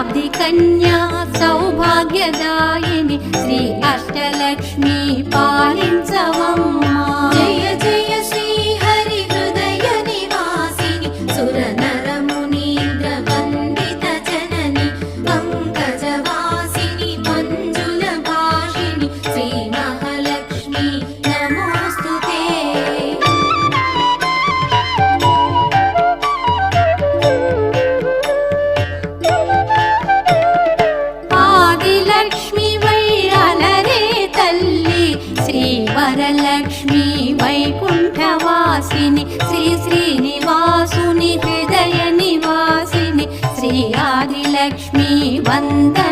శతాబ్ది కన్యా సౌభాగ్యదాయిని శ్రీ అష్టలక్ష్మి పాలించవమ్మా. జయ జయ శ్రీ హరి హృదయ నివాసిని సుర నర మునీంద్ర వందిత జనని పంకజవాసిని మంజుల భాషిని శ్రీ మహాలక్ష్మి నమోస్తుతే. ఆదిలక్ష్మి వైరాలరే తల్లి శ్రీ వరలక్ష్మి వైకుంఠవాసిని శ్రీ శ్రీనివాసుని హృదయ నివాసిని శ్రీ ఆదిలక్ష్మి వందన